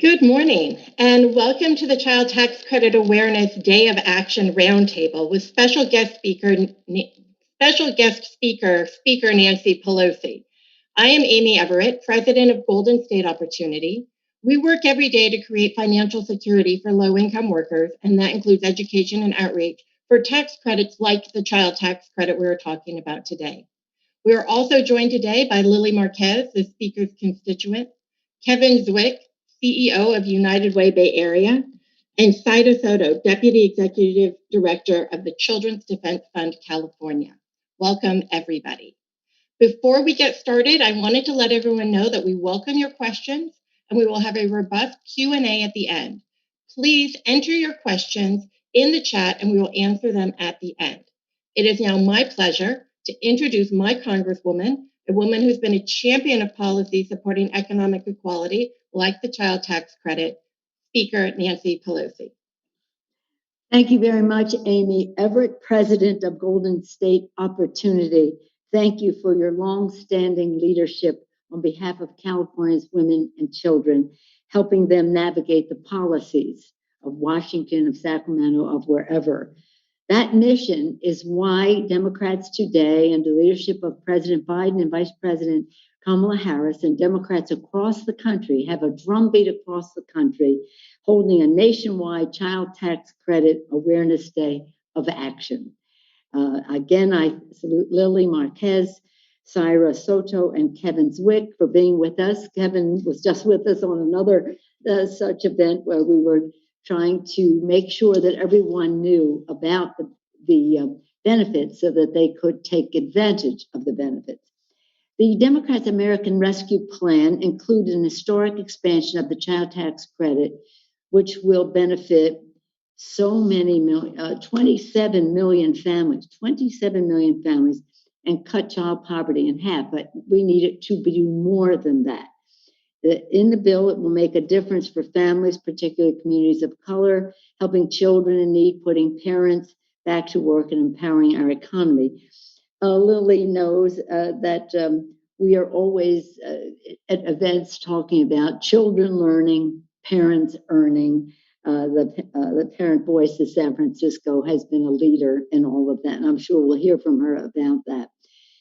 Good morning, and welcome to the Child Tax Credit Awareness Day of Action Roundtable with special guest speaker Nancy Pelosi. I am Amy Everett, president of Golden State Opportunity. We work every day to create financial security for low-income workers, and that includes education and outreach for tax credits like the child tax credit we're talking about today. We are also joined today by Lily Marquez, the speaker's constituent, Kevin Zwick, CEO of United Way Bay Area, and Saida Soto, Deputy Executive Director of the Children's Defense Fund, California. Welcome, everybody. Before we get started, I wanted to let everyone know that we welcome your questions and we will have a robust Q&A at the end. Please enter your questions in the chat and we will answer them at the end. It is now my pleasure to introduce my Congresswoman, a woman who's been a champion of policy supporting economic equality, like the child tax credit, Speaker Nancy Pelosi. Thank you very much, Amy Everett, President of Golden State Opportunity. Thank you for your long-standing leadership on behalf of California's women and children, helping them navigate the policies of Washington, of Sacramento, of wherever. That mission is why Democrats today, under the leadership of President Biden and Vice President Kamala Harris, and Democrats across the country have a drumbeat across the country holding a nationwide Child Tax Credit Awareness Day of Action. Again, I salute Lily Marquez, Saida Soto, and Kevin Zwick for being with us. Kevin was just with us on another such event where we were trying to make sure that everyone knew about the benefits so that they could take advantage of the benefits. The Democrats' American Rescue Plan included an historic expansion of the child tax credit, which will benefit so many 27 million families, and cut child poverty in half. But we need it to do more than that. In the bill, it will make a difference for families, particularly communities of color, helping children in need, putting parents back to work, and empowering our economy. Lily knows that we are always at events talking about children learning, parents earning. The parent voice of San Francisco has been a leader in all of that, and I'm sure we'll hear from her about that.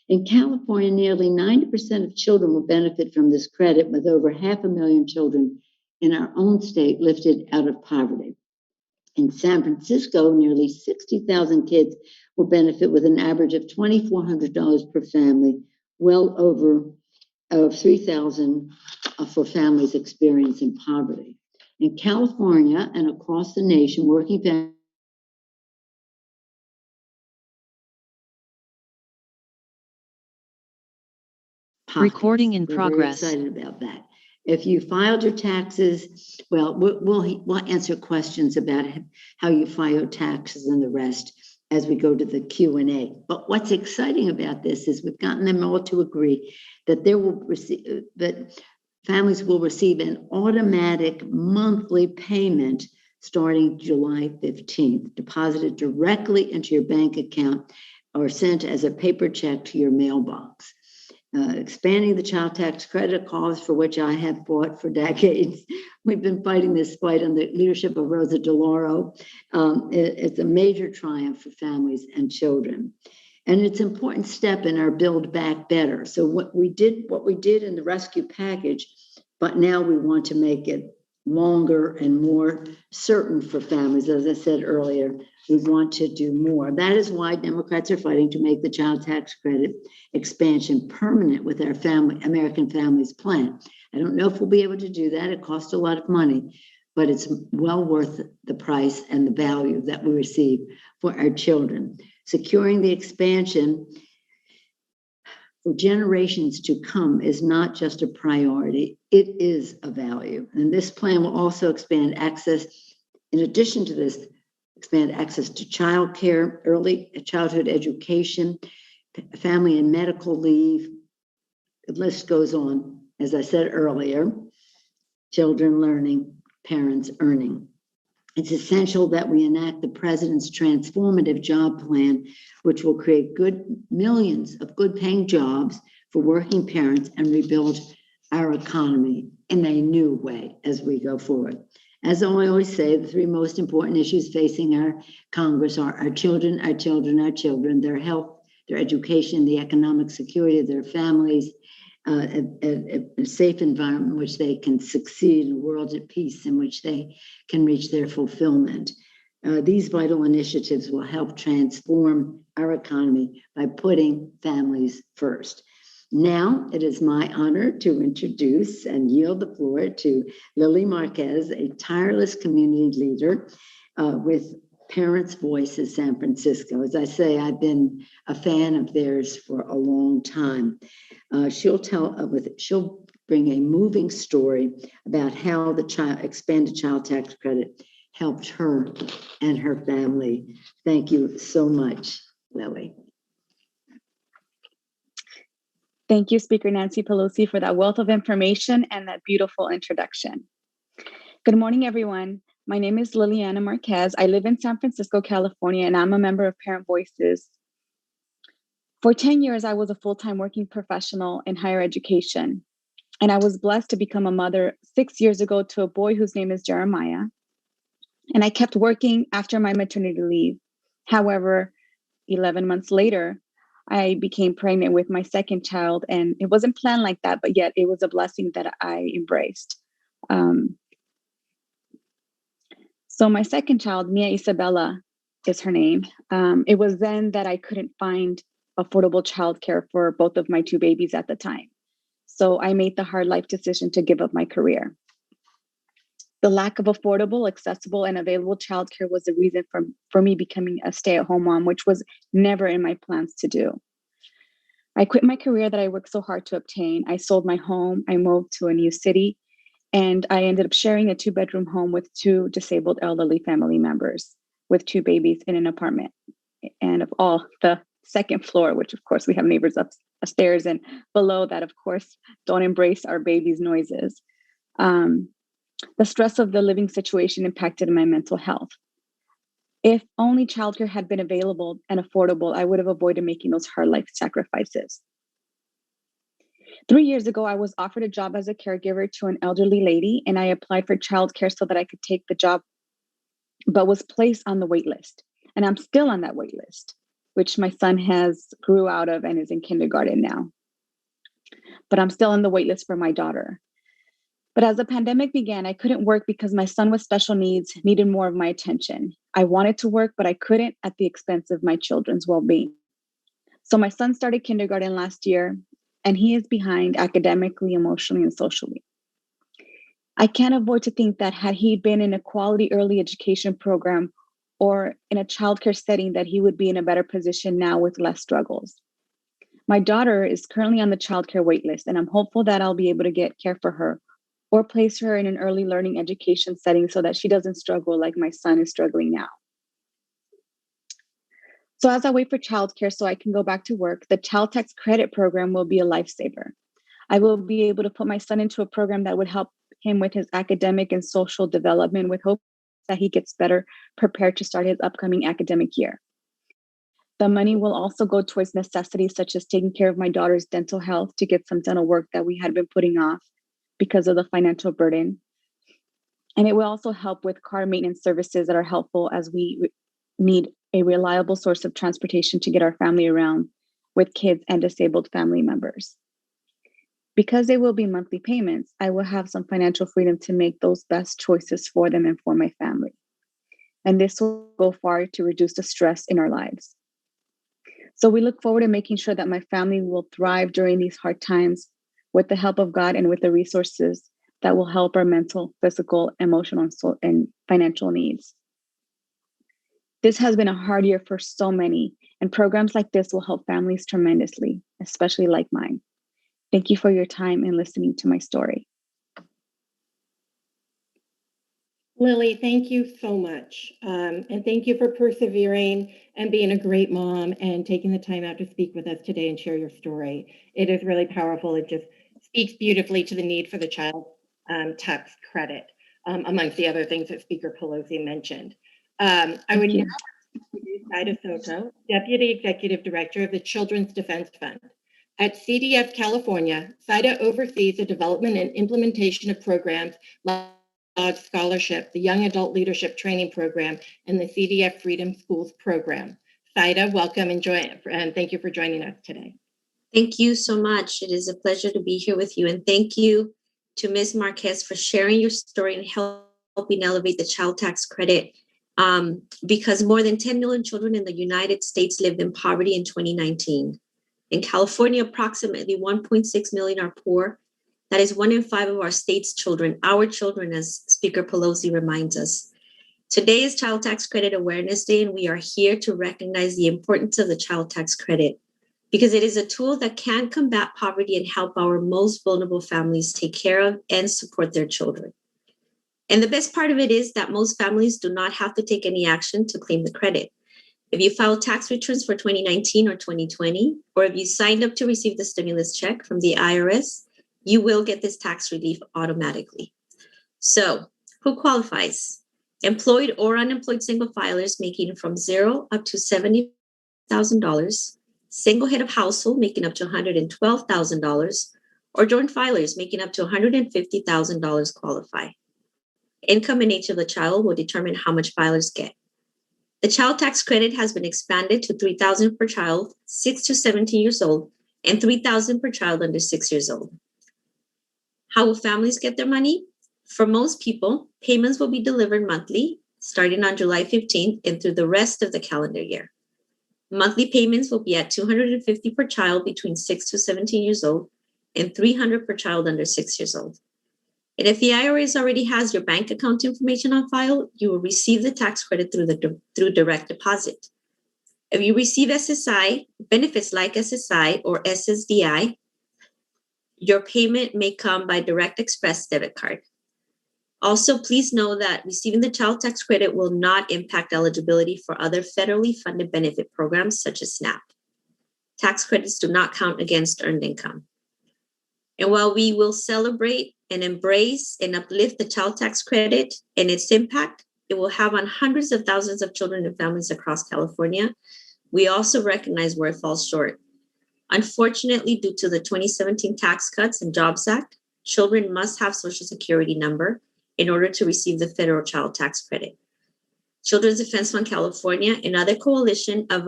In California, nearly 90% of children will benefit from this credit, with over 500,000 children in our own state lifted out of poverty. In San Francisco, nearly 60,000 kids will benefit with an average of $2,400 per family, well over $3,000 for families experiencing poverty. In California and across the nation, working families Recording in progress. Very excited about that. If you filed your taxes, well, we'll answer questions about how you file taxes and the rest as we go to the Q&A. But what's exciting about this is we've gotten them all to agree that that families will receive an automatic monthly payment starting July 15th, deposited directly into your bank account or sent as a paper check to your mailbox. Expanding the child tax credit, cause for which I have fought for decades. We've been fighting this fight under the leadership of Rosa DeLauro. It's a major triumph for families and children. And it's an important step in our Build Back Better. So what we did in the rescue package, but now we want to make it longer and more certain for families. As I said earlier, we want to do more. That is why Democrats are fighting to make the child tax credit expansion permanent with our American Families Plan. I don't know if we'll be able to do that. It costs a lot of money, but it's well worth the price and the value that we receive for our children. Securing the expansion for generations to come is not just a priority, it is a value. And this plan will also expand access, in addition to this, expand access to child care, early childhood education, family and medical leave. The list goes on. As I said earlier, children learning, parents earning. It's essential that we enact the president's transformative job plan, which will create millions of good paying jobs for working parents and rebuild our economy in a new way as we go forward. As I always say, the three most important issues facing our Congress are our children, our children, our children, their health, their education, the economic security of their families, a safe environment in which they can succeed, in a world at peace in which they can reach their fulfillment. These vital initiatives will help transform our economy by putting families first. Now it is my honor to introduce and yield the floor to Lily Marquez, a tireless community leader with Parents' Voice in San Francisco. As I say, I've been a fan of theirs for a long time. She'll bring a moving story about how the expanded child tax credit helped her and her family. Thank you so much, Lily. Thank you, Speaker Nancy Pelosi, for that wealth of information and that beautiful introduction. Good morning, everyone. My name is Liliana Marquez. I live in San Francisco, California, and I'm a member of Parent Voices. For 10 years, I was a full-time working professional in higher education, and I was blessed to become a mother 6 years ago to a boy whose name is Jeremiah. And I kept working after my maternity leave. However, 11 months later, I became pregnant with my second child, and it wasn't planned like that, but yet it was a blessing that I embraced. So my second child, Mia Isabella is her name. It was then that I couldn't find affordable childcare for both of my two babies at the time. So I made the hard life decision to give up my career. The lack of affordable, accessible, and available childcare was the reason for me becoming a stay-at-home mom, which was never in my plans to do. I quit my career that I worked so hard to obtain. I sold my home, I moved to a new city, and I ended up sharing a 2-bedroom home with 2 disabled elderly family members with 2 babies in an apartment. And of all, the second floor, which of course we have neighbors upstairs, and below that, of course, don't embrace our babies' noises. The stress of the living situation impacted my mental health. If only childcare had been available and affordable, I would have avoided making those hard life sacrifices. 3 years ago, I was offered a job as a caregiver to an elderly lady, and I applied for childcare so that I could take the job, but was placed on the wait list. And I'm still on that wait list, which my son has grew out of and is in kindergarten now. But I'm still on the wait list for my daughter. But as the pandemic began, I couldn't work because my son with special needs needed more of my attention. I wanted to work, but I couldn't at the expense of my children's well-being. So my son started kindergarten last year, and he is behind academically, emotionally, and socially. I can't avoid to think that had he been in a quality early education program or in a childcare setting, that he would be in a better position now with less struggles. My daughter is currently on the childcare wait list, and I'm hopeful that I'll be able to get care for her or place her in an early learning education setting so that she doesn't struggle like my son is struggling now. So as I wait for childcare so I can go back to work, the child tax credit program will be a lifesaver. I will be able to put my son into a program that would help him with his academic and social development, with hope that he gets better prepared to start his upcoming academic year. The money will also go towards necessities such as taking care of my daughter's dental health, to get some dental work that we had been putting off because of the financial burden. And it will also help with car maintenance services that are helpful as we need a reliable source of transportation to get our family around with kids and disabled family members. Because they will be monthly payments, I will have some financial freedom to make those best choices for them and for my family. And this will go far to reduce the stress in our lives. So we look forward to making sure that my family will thrive during these hard times with the help of God and with the resources that will help our mental, physical, emotional, and financial needs. This has been a hard year for so many, and programs like this will help families tremendously, especially like mine. Thank you for your time and listening to my story. Lily, thank you so much. And thank you for persevering and being a great mom and taking the time out to speak with us today and share your story. It is really powerful. It just speaks beautifully to the need for the child tax credit, amongst the other things that Speaker Pelosi mentioned. I would now introduce Ida Soto, Deputy Executive Director of the Children's Defense Fund. At CDF California, SIDA oversees the development and implementation of programs like Scholarship, the Young Adult Leadership Training Program, and the CDF Freedom Schools Program. SIDA, welcome and thank you for joining us today. Thank you so much. It is a pleasure to be here with you. And thank you to Ms. Marquez for sharing your story and helping elevate the child tax credit. Because more than 10 million children in the United States lived in poverty in 2019. In California, approximately 1.6 million are poor. That is 1 in 5 of our state's children, our children, as Speaker Pelosi reminds us. Today is Child Tax Credit Awareness Day, and we are here to recognize the importance of the child tax credit because it is a tool that can combat poverty and help our most vulnerable families take care of and support their children. And the best part of it is that most families do not have to take any action to claim the credit. If you filed tax returns for 2019 or 2020, or if you signed up to receive the stimulus check from the IRS, you will get this tax relief automatically. So, who qualifies? Employed or unemployed single filers making from $0 up to $70,000, single head of household making up to $112,000, or joint filers making up to $150,000 qualify. Income and age of the child will determine how much filers get. The child tax credit has been expanded to $3,000 per child 6 to 17 years old and $3,000 per child under 6 years old. How will families get their money? For most people, payments will be delivered monthly, starting on July 15th and through the rest of the calendar year. Monthly payments will be at $250 per child between 6 to 17 years old and $300 per child under 6 years old. And if the IRS already has your bank account information on file, you will receive the tax credit through direct deposit. If you receive SSI, benefits like SSI or SSDI, your payment may come by Direct Express debit card. Also, please know that receiving the child tax credit will not impact eligibility for other federally funded benefit programs such as SNAP. Tax credits do not count against earned income. And while we will celebrate and embrace and uplift the child tax credit and its impact it will have on hundreds of thousands of children and families across California, we also recognize where it falls short. Unfortunately, due to the 2017 Tax Cuts and Jobs Act, children must have Social Security number in order to receive the federal child tax credit. Children's Defense Fund California and other coalition of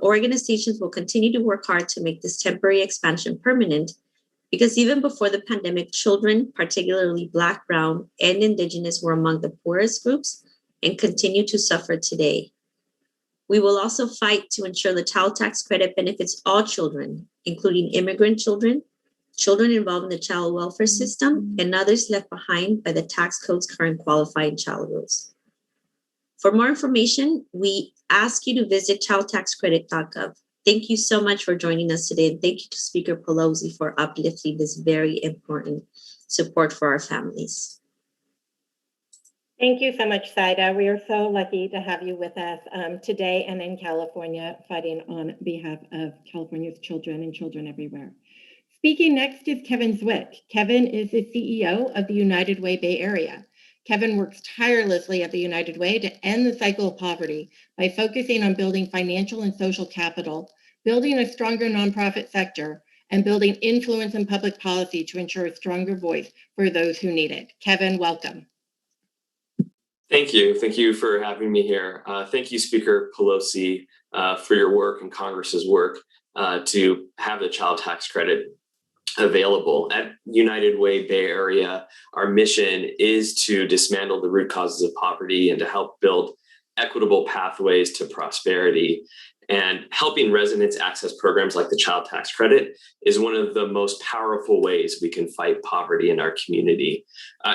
organizations will continue to work hard to make this temporary expansion permanent, because even before the pandemic, children, particularly Black, Brown, and Indigenous, were among the poorest groups and continue to suffer today. We will also fight to ensure the child tax credit benefits all children, including immigrant children, children involved in the child welfare system, and others left behind by the tax code's current qualifying child rules. For more information, we ask you to visit childtaxcredit.gov. Thank you so much for joining us today, and thank you to Speaker Pelosi for uplifting this very important support for our families. Thank you so much, Saida. We are so lucky to have you with us today and in California, fighting on behalf of California's children and children everywhere. Speaking next is Kevin Zwick. Kevin is the CEO of the United Way Bay Area. Kevin works tirelessly at the United Way to end the cycle of poverty by focusing on building financial and social capital, building a stronger nonprofit sector, and building influence in public policy to ensure a stronger voice for those who need it. Kevin, welcome. Thank you. Thank you for having me here. Thank you, Speaker Pelosi, for your work and Congress's work to have the child tax credit available. At United Way Bay Area, our mission is to dismantle the root causes of poverty and to help build equitable pathways to prosperity. And helping residents access programs like the child tax credit is one of the most powerful ways we can fight poverty in our community.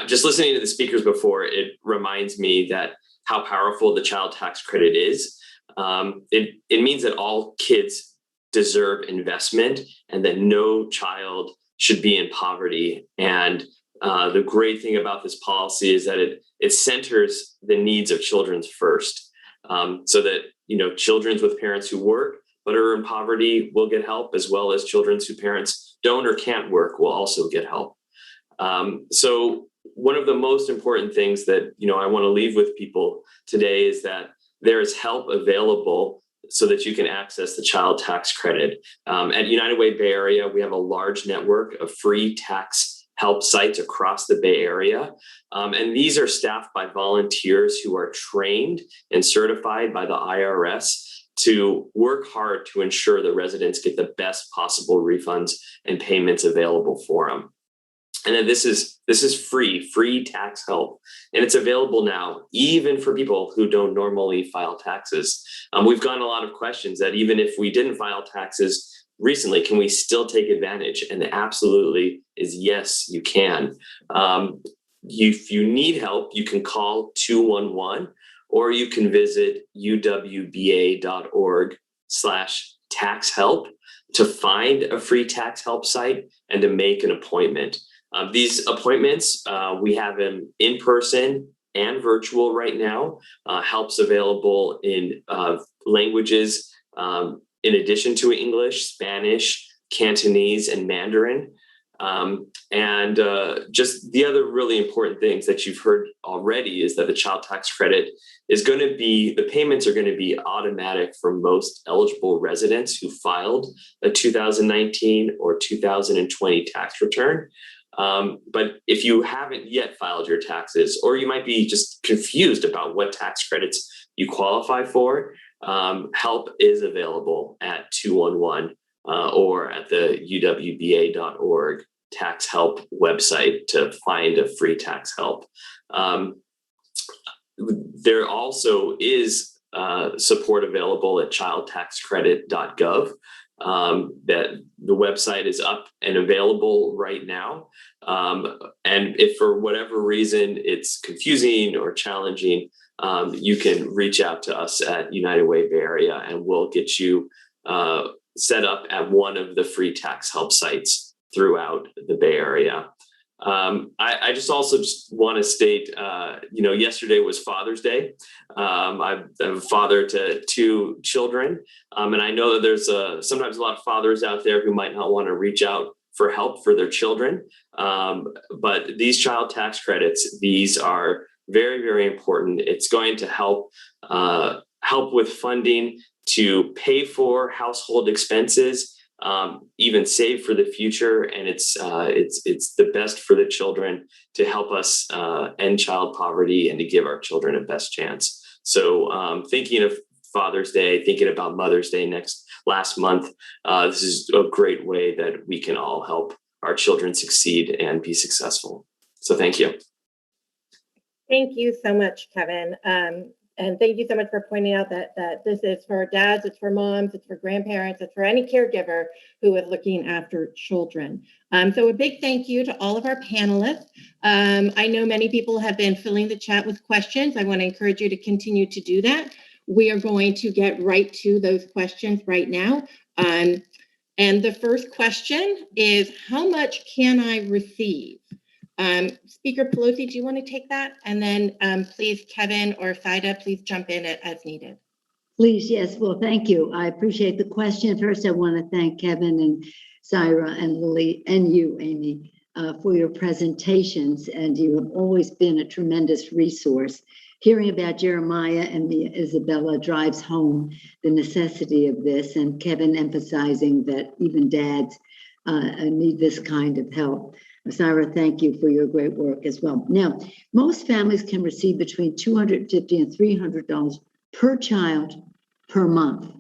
Just listening to the speakers before, it reminds me that how powerful the child tax credit is. It means that all kids deserve investment and that no child should be in poverty. And the great thing about this policy is that it centers the needs of children first, so that children with parents who work but are in poverty will get help, as well as children whose parents don't or can't work will also get help. So one of the most important things that I want to leave with people today is that there is help available so that you can access the child tax credit. At United Way Bay Area, we have a large network of free tax help sites across the Bay Area. And these are staffed by volunteers who are trained and certified by the IRS to work hard to ensure the residents get the best possible refunds and payments available for them. And then this is free tax help, and it's available now even for people who don't normally file taxes. We've gotten a lot of questions that even if we didn't file taxes recently, can we still take advantage? And the absolutely is yes, you can. If you need help, you can call 211, or you can visit uwba.org/tax help to find a free tax help site and to make an appointment. These appointments, we have them in person and virtual right now. Help's available in languages in addition to English, Spanish, Cantonese, and Mandarin. Just the other really important things that you've heard already is that the child tax credit is going to be, the payments are going to be automatic for most eligible residents who filed a 2019 or 2020 tax return. But if you haven't yet filed your taxes, or you might be just confused about what tax credits you qualify for, help is available at 211 or at the uwba.org tax help website to find a free tax help. There also is support available at childtaxcredit.gov. That the website is up and available right now. And if for whatever reason it's confusing or challenging, you can reach out to us at United Way Bay Area and we'll get you set up at one of the free tax help sites throughout the Bay Area. I just also want to state, yesterday was Father's Day. I'm a father to 2 children, and I know that there's sometimes a lot of fathers out there who might not want to reach out for help for their children. But these child tax credits, these are very, very important. It's going to help with funding to pay for household expenses, even save for the future, and it's the best for the children to help us end child poverty and to give our children a best chance. So thinking of Father's Day, thinking about Mother's Day last month, this is a great way that we can all help our children succeed and be successful. So thank you. Thank you so much, Kevin. And thank you so much for pointing out that this is for dads, it's for moms, it's for grandparents, it's for any caregiver who is looking after children. So a big thank you to all of our panelists. I know many people have been filling the chat with questions. I want to encourage you to continue to do that. We are going to get right to those questions right now. And the first question is, how much can I receive? Speaker Pelosi, do you want to take that? And then please, Kevin or Saida, please jump in as needed. Please, yes. Well, thank you. I appreciate the question. First, I want to thank Kevin and Syra and Lily and you, Amy, for your presentations. And you have always been a tremendous resource. Hearing about Jeremiah and Isabella drives home the necessity of this, and Kevin emphasizing that even dads need this kind of help. Syra, thank you for your great work as well. Now, most families can receive between $250 and $300 per child per month.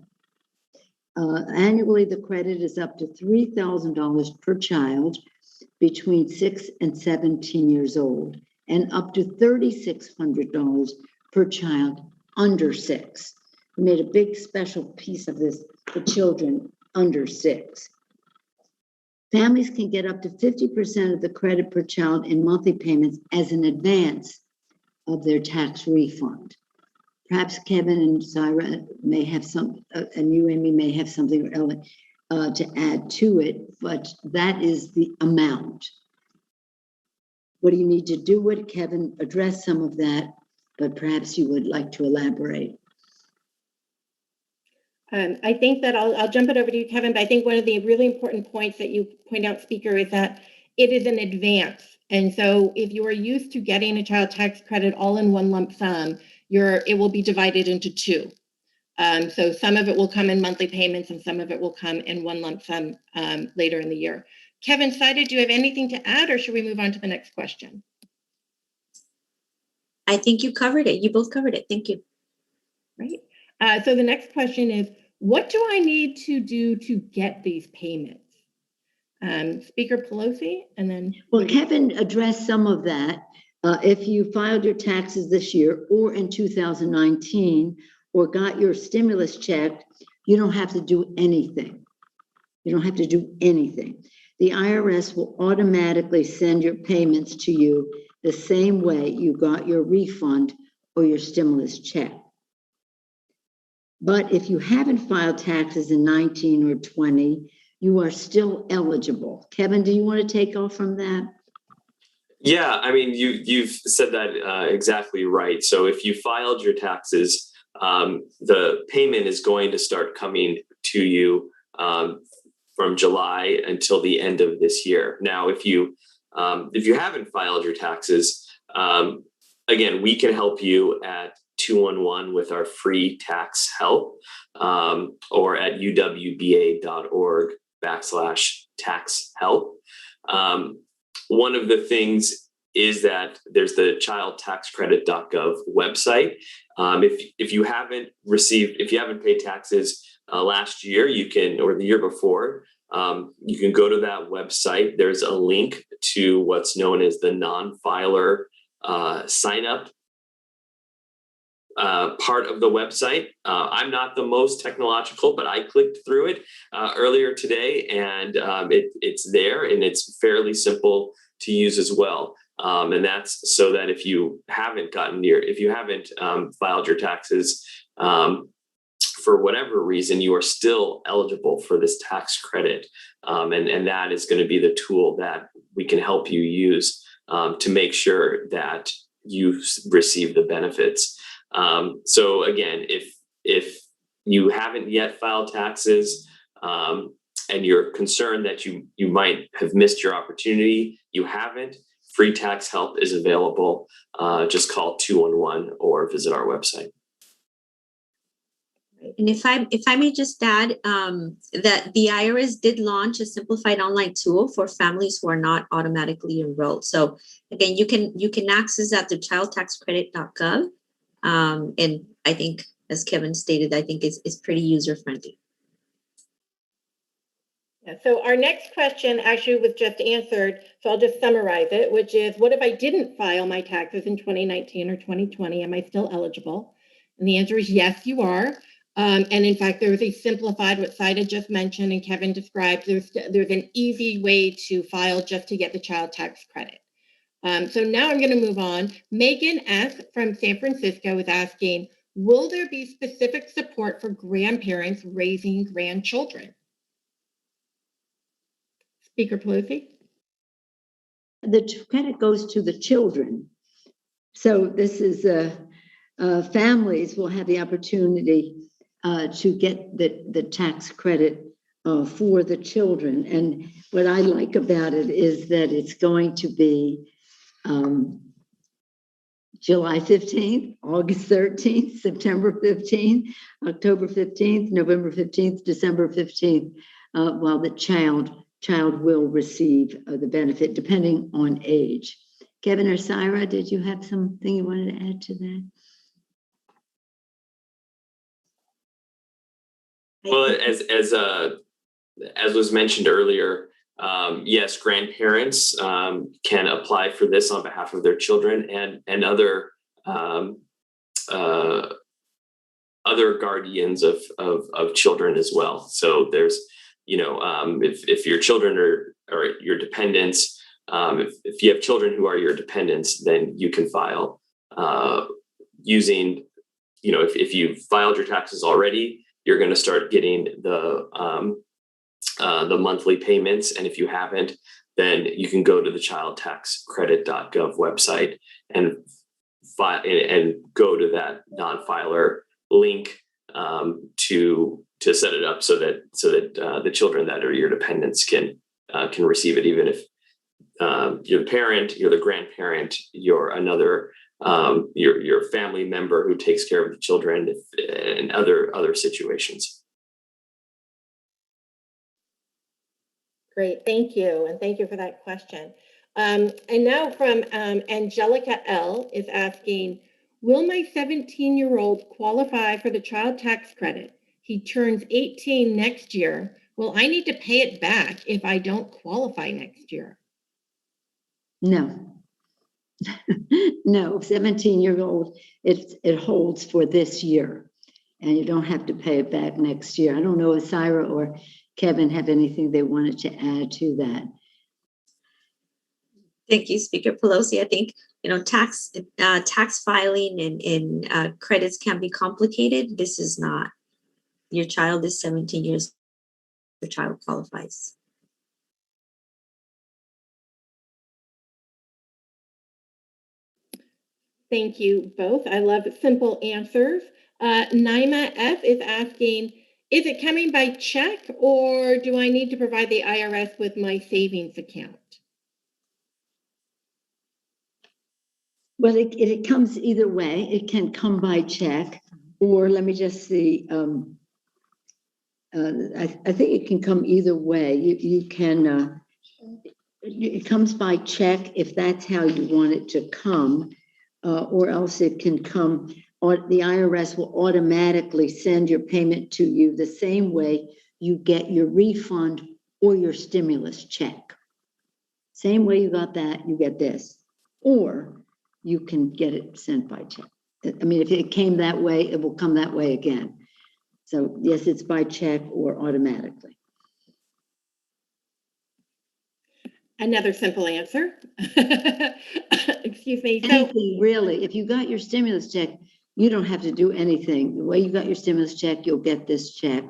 Annually, the credit is up to $3,000 per child between 6 and 17 years old, and up to $3,600 per child under 6. We made a big special piece of this for children under 6. Families can get up to 50% of the credit per child in monthly payments as an advance of their tax refund. Perhaps Kevin and Syra may have some, and you, Amy, may have something to add to it, but that is the amount. What do you need to do with it? Kevin addressed some of that, but perhaps you would like to elaborate. I think that I'll jump it over to you, Kevin, but I think one of the really important points that you point out, Speaker, is that it is an advance. And so if you are used to getting a child tax credit all in one lump sum, it will be divided into 2. So some of it will come in monthly payments and some of it will come in one lump sum later in the year. Kevin Seida, do you have anything to add, or should we move on to the next question? I think you covered it. You both covered it. Thank you. Right. So the next question is, what do I need to do to get these payments? Speaker Pelosi, and then. Well, Kevin addressed some of that. If you filed your taxes this year or in 2019 or got your stimulus check, you don't have to do anything. You don't have to do anything. The IRS will automatically send your payments to you the same way you got your refund or your stimulus check. But if you haven't filed taxes in 19 or 20, you are still eligible. Kevin, do you want to take off from that? Yeah, I mean, you've said that exactly right. So if you filed your taxes, the payment is going to start coming to you from July until the end of this year. Now, if you haven't filed your taxes, again, we can help you at 211 with our free tax help, or at uwba.org/tax help. One of the things is that there's the childtaxcredit.gov website. If you haven't paid taxes last year, you can, or the year before, you can go to that website. There's a link to what's known as the non-filer sign up part of the website. I'm not the most technological, but I clicked through it earlier today, and it's there, and it's fairly simple to use as well. And that's so that if you haven't filed your taxes for whatever reason, you are still eligible for this tax credit, and that is going to be the tool that we can help you use to make sure that you receive the benefits. So again, if you haven't yet filed taxes and you're concerned that you might have missed your opportunity, you haven't, free tax help is available. Just call 211 or visit our website. And if I may just add that the IRS did launch a simplified online tool for families who are not automatically enrolled. So again, you can access that through childtaxcredit.gov. And I think, as Kevin stated, I think it's pretty user friendly. Yeah, so our next question actually was just answered, so I'll just summarize it, which is, what if I didn't file my taxes in 2019 or 2020? Am I still eligible? And the answer is yes, you are. And in fact, there is a simplified, what Seida just mentioned and Kevin described, there's an easy way to file just to get the child tax credit. So now I'm going to move on. Megan S. from San Francisco is asking, will there be specific support for grandparents raising grandchildren? Speaker Pelosi? The credit goes to the children. So this is families will have the opportunity to get the tax credit for the children. And what I like about it is that it's going to be July 15th, August 13th, September 15th, October 15th, November 15th, December 15th, while the child will receive the benefit depending on age. Kevin or Syra, did you have something you wanted to add to that? Well, as was mentioned earlier, yes, grandparents can apply for this on behalf of their children and other guardians of children as well. So there's, if your children are your dependents, if you have children who are your dependents, then you can file using, if you filed your taxes already, you're going to start getting the monthly payments. And if you haven't, then you can go to the childtaxcredit.gov website and go to that non-filer link to set it up so that the children that are your dependents can receive it, even if you're the parent, you're the grandparent, you're another your family member who takes care of the children, and other situations. Great, thank you, and thank you for that question. And now from Angelica L. is asking, will my 17-year-old qualify for the child tax credit? He turns 18 next year. Will I need to pay it back if I don't qualify next year? No. No, 17-year-old, it holds for this year, and you don't have to pay it back next year. I don't know if Syra or Kevin have anything they wanted to add to that. Thank you, Speaker Pelosi. I think, tax filing and credits can be complicated. This is not. Your child is 17 years, your child qualifies. Thank you both. I love simple answers. Naima F is asking, is it coming by check or do I need to provide the IRS with my savings account? Well, it comes either way. It can come by check, or let me just see. I think it can come either way. You can, it comes by check if that's how you want it to come, or else it can come, or the IRS will automatically send your payment to you the same way you get your refund or your stimulus check. Same way you got that, you get this. Or you can get it sent by check. I mean, if it came that way, it will come that way again. So yes, it's by check or automatically. Another simple answer. Excuse me. Anything really, if you got your stimulus check, you don't have to do anything. The way you got your stimulus check, you'll get this check.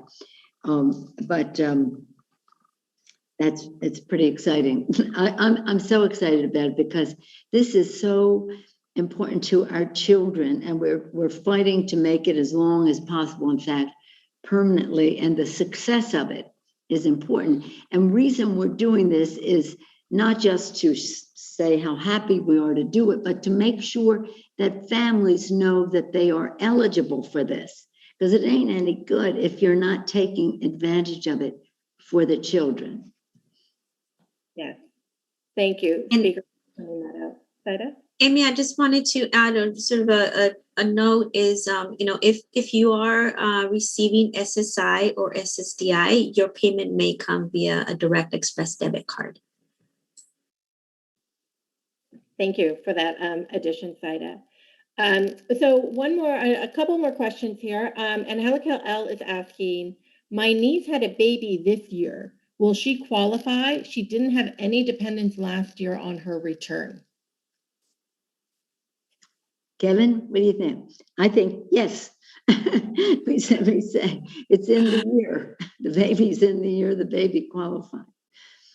It's pretty exciting. I'm so excited about it because this is so important to our children, and we're fighting to make it as long as possible. In fact, permanently, and the success of it is important. And reason we're doing this is not just to say how happy we are to do it, but to make sure that families know that they are eligible for this, because it ain't any good if you're not taking advantage of it for the children. Yes, thank you, Speaker, for pointing that out. Saida? Amy, I just wanted to add sort of a note is, if you are receiving SSI or SSDI, your payment may come via a direct express debit card. Thank you for that addition, Saida. So a couple more questions here. And Angelica L is asking, my niece had a baby this year. Will she qualify? She didn't have any dependents last year on her return. Kevin, what do you think? I think yes. we say it's in the year. The baby's in the year the baby qualified.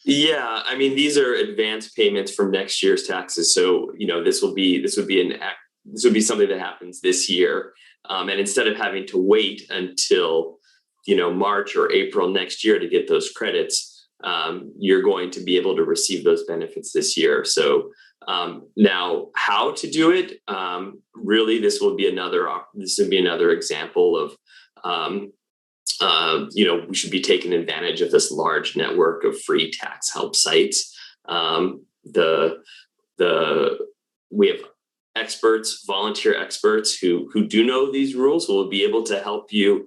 Yeah, I mean, these are advance payments from next year's taxes. So, this would be something that happens this year. And instead of having to wait until, March or April next year to get those credits, you're going to be able to receive those benefits this year. So now how to do it, really, this would be another example of, we should be taking advantage of this large network of free tax help sites. We have experts, volunteer experts who do know these rules, who will be able to help you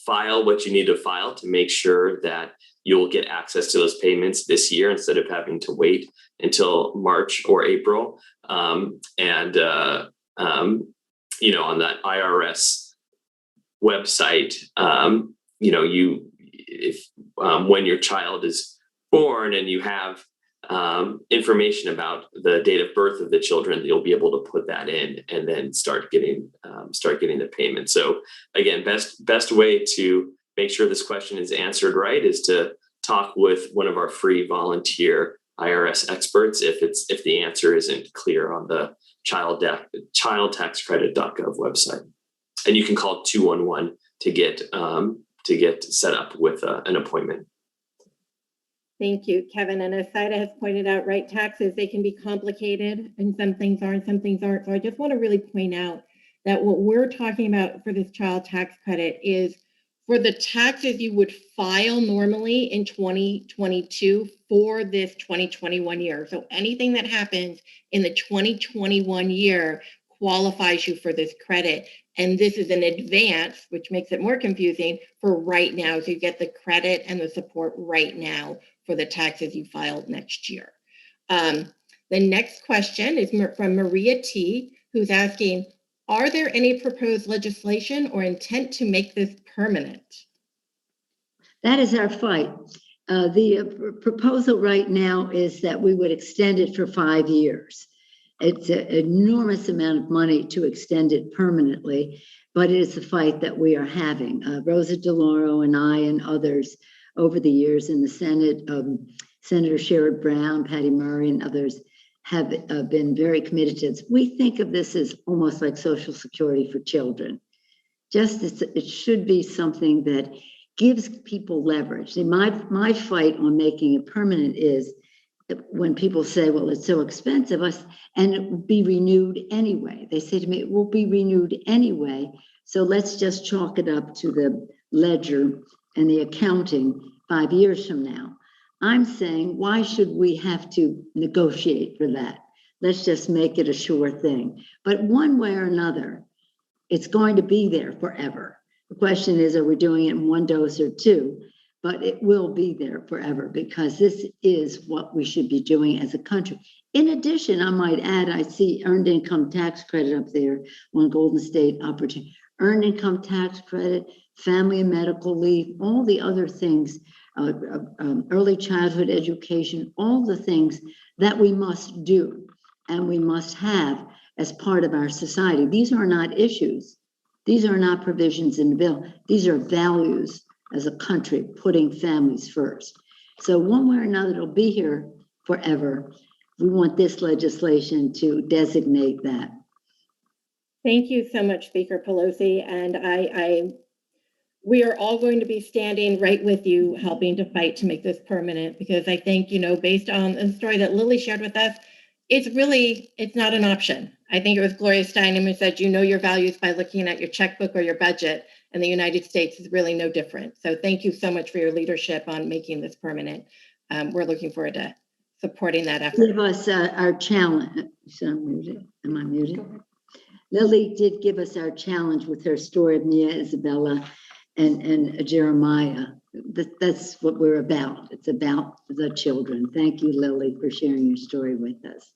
file what you need to file to make sure that you'll get access to those payments this year instead of having to wait until March or April. On that IRS website, when your child is born and you have information about the date of birth of the children, you'll be able to put that in and then start getting the payment. So again, best way to make sure this question is answered right is to talk with one of our free volunteer IRS experts if the answer isn't clear on the childtaxcredit.gov website. And you can call 211 to get set up with an appointment. Thank you, Kevin. And as Saida has pointed out, right, taxes, they can be complicated and some things are and some things aren't. So I just want to really point out that what we're talking about for this child tax credit is for the taxes you would file normally in 2022 for this 2021 year. So anything that happens in the 2021 year qualifies you for this credit. And this is an advance, which makes it more confusing for right now. So you get the credit and the support right now for the taxes you filed next year. The next question is from Maria T., who's asking, are there any proposed legislation or intent to make this permanent? That is our fight. The proposal right now is that we would extend it for 5 years. It's an enormous amount of money to extend it permanently, but it is a fight that we are having. Rosa DeLauro and I and others over the years in the Senate, Senator Sherrod Brown, Patty Murray, and others have been very committed to this. We think of this as almost like Social Security for children. It should be something that gives people leverage. And my fight on making it permanent is when people say, well, it's so expensive, and it will be renewed anyway. They say to me, it will be renewed anyway. So let's just chalk it up to the ledger and the accounting 5 years from now. I'm saying, why should we have to negotiate for that? Let's just make it a sure thing. But one way or another, it's going to be there forever. The question is, are we doing it in one dose or two? But it will be there forever because this is what we should be doing as a country. In addition, I might add, I see earned income tax credit up there on Golden State Opportunity. Earned income tax credit, family and medical leave, all the other things, early childhood education, all the things that we must do and we must have as part of our society. These are not issues. These are not provisions in the bill. These are values as a country, putting families first. So one way or another, it'll be here forever. We want this legislation to designate that. Thank you so much, Speaker Pelosi. And we are all going to be standing right with you, helping to fight to make this permanent, because I think, based on the story that Lily shared with us, it's not an option. I think it was Gloria Steinem who said, your values by looking at your checkbook or your budget, and the United States is really no different. So thank you so much for your leadership on making this permanent. We're looking forward to supporting that effort. Give us our challenge. So I'm muted. Am I muted? Lily did give us our challenge with her story of Mia Isabella and Jeremiah. That's what we're about. It's about the children. Thank you, Lily, for sharing your story with us.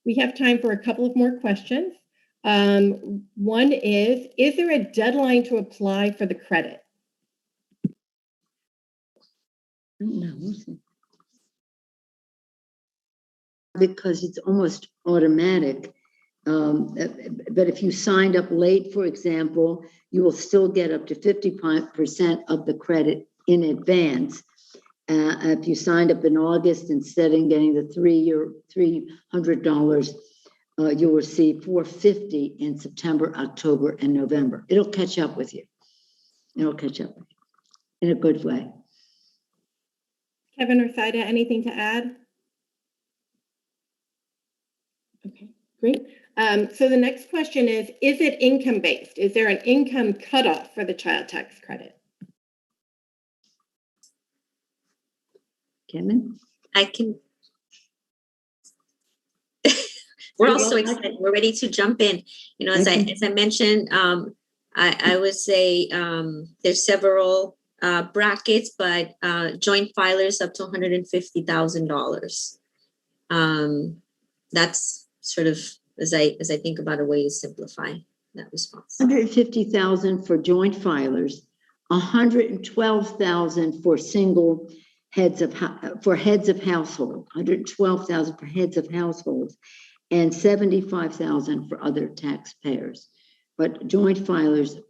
We have time for a couple of more questions. One is there a deadline to apply for the credit? No, because it's almost automatic. But if you signed up late, for example, you will still get up to 50% of the credit in advance. If you signed up in August, instead of getting the $300, you'll receive $450 in September, October, and November. It'll catch up with you. It'll catch up with you in a good way. Kevin or Saida, anything to add? Okay, great. So the next question is it income-based? Is there an income cutoff for the child tax credit? Kevin? I can. We're also excited. We're ready to jump in. As I mentioned, I would say there's several brackets, but joint filers up to $150,000. That's sort of as I think about a way to simplify that response. $150,000 for joint filers, $112,000 for single heads of household, $112,000 for heads of households, and $75,000 for other taxpayers. But joint filers,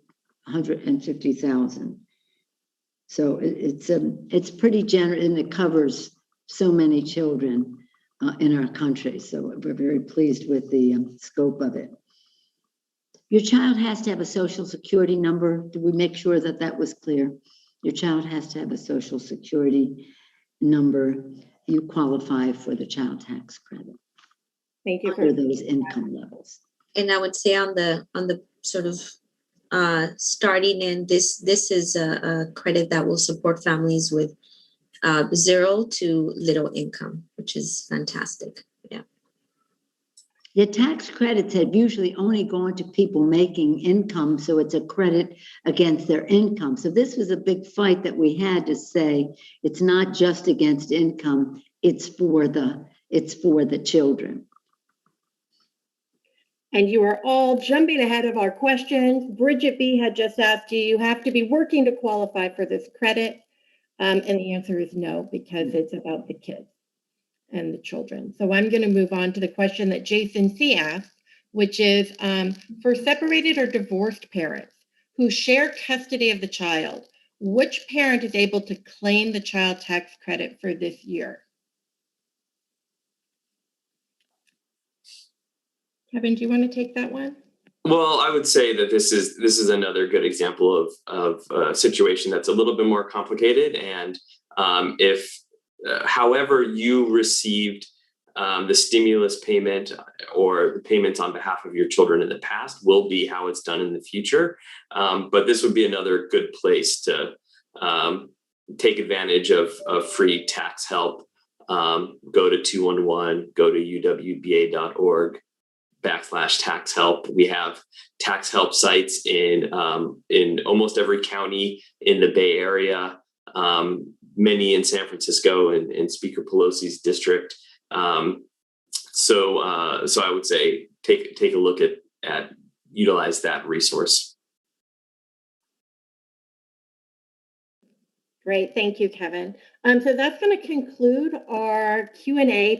$150,000. So it's pretty generous, and it covers so many children in our country. So we're very pleased with the scope of it. Your child has to have a Social Security number. Do we make sure that was clear? Your child has to have a Social Security number. You qualify for the child tax credit. Thank you for those income levels. And I would say on the sort of starting in this is a credit that will support families with 0 to little income, which is fantastic. Yeah. The tax credits have usually only gone to people making income, so it's a credit against their income. So this was a big fight that we had to say it's not just against income, it's for the children. And you are all jumping ahead of our questions. Bridget B. had just asked, do you have to be working to qualify for this credit? And the answer is no, because it's about the kids and the children. So I'm going to move on to the question that Jason C. asked, which is for separated or divorced parents who share custody of the child, which parent is able to claim the child tax credit for this year? Kevin, do you want to take that one? Well, I would say that this is another good example of a situation that's a little bit more complicated. And if however you received the stimulus payment or the payments on behalf of your children in the past will be how it's done in the future. But this would be another good place to take advantage of free tax help. Go to 211, go to uwba.org/tax help. We have tax help sites in almost every county in the Bay Area, many in San Francisco and in Speaker Pelosi's district. So I would say take a look at utilize that resource. Great, thank you, Kevin. So that's going to conclude our Q&A.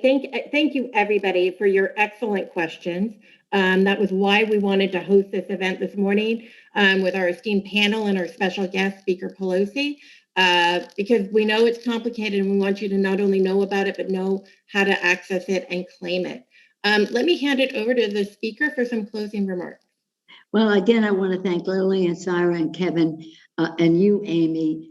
Thank you, everybody, for your excellent questions. That was why we wanted to host this event this morning with our esteemed panel and our special guest, Speaker Pelosi, because we know it's complicated and we want you to not only know about it, but know how to access it and claim it. Let me hand it over to the speaker for some closing remarks. Well, again, I want to thank Lily and Syra and Kevin and you, Amy,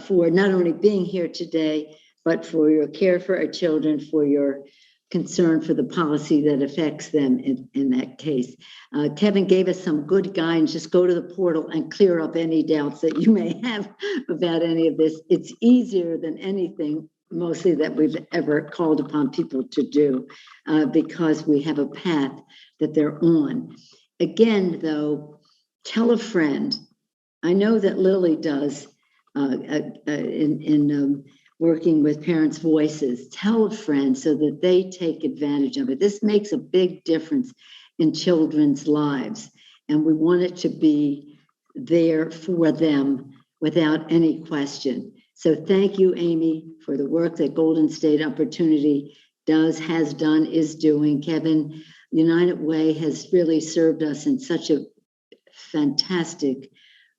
for not only being here today, but for your care for our children, for your concern for the policy that affects them in that case. Kevin gave us some good guidance. Just go to the portal and clear up any doubts that you may have about any of this. It's easier than anything, mostly that we've ever called upon people to do, because we have a path that they're on. Again, though, tell a friend. I know that Lily does in working with Parents' Voices. Tell a friend so that they take advantage of it. This makes a big difference in children's lives, and we want it to be there for them without any question. So thank you, Amy, for the work that Golden State Opportunity has done, is doing. Kevin, United Way has really served us in such a fantastic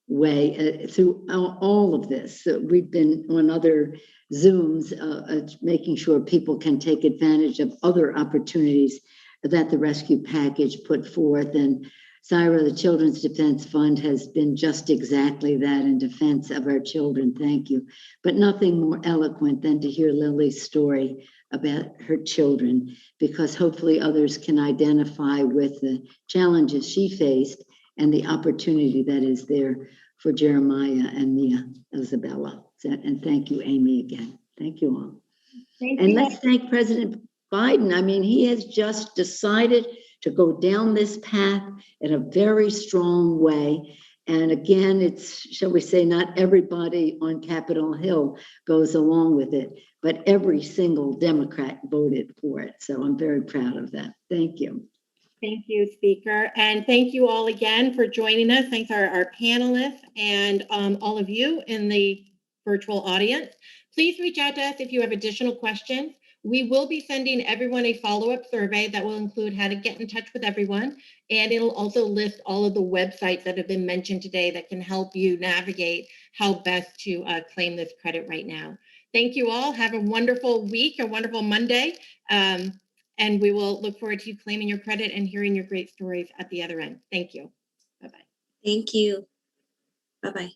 way through all of this. We've been on other Zooms making sure people can take advantage of other opportunities that the rescue package put forth. And Syra, the Children's Defense Fund, has been just exactly that, in defense of our children. Thank you. But nothing more eloquent than to hear Lily's story about her children, because hopefully others can identify with the challenges she faced and the opportunity that is there for Jeremiah and Mia Isabella. And thank you, Amy, again. Thank you all. And let's thank President Biden. I mean, he has just decided to go down this path in a very strong way. And again, it's, shall we say, not everybody on Capitol Hill goes along with it, but every single Democrat voted for it. So I'm very proud of that. Thank you. Thank you, Speaker. And thank you all again for joining us. Thanks our panelists and all of you in the virtual audience. Please reach out to us if you have additional questions. We will be sending everyone a follow-up survey that will include how to get in touch with everyone. And it'll also list all of the websites that have been mentioned today that can help you navigate how best to claim this credit right now. Thank you all. Have a wonderful week, a wonderful Monday. And we will look forward to you claiming your credit and hearing your great stories at the other end. Thank you. Bye-bye. Thank you. Bye-bye.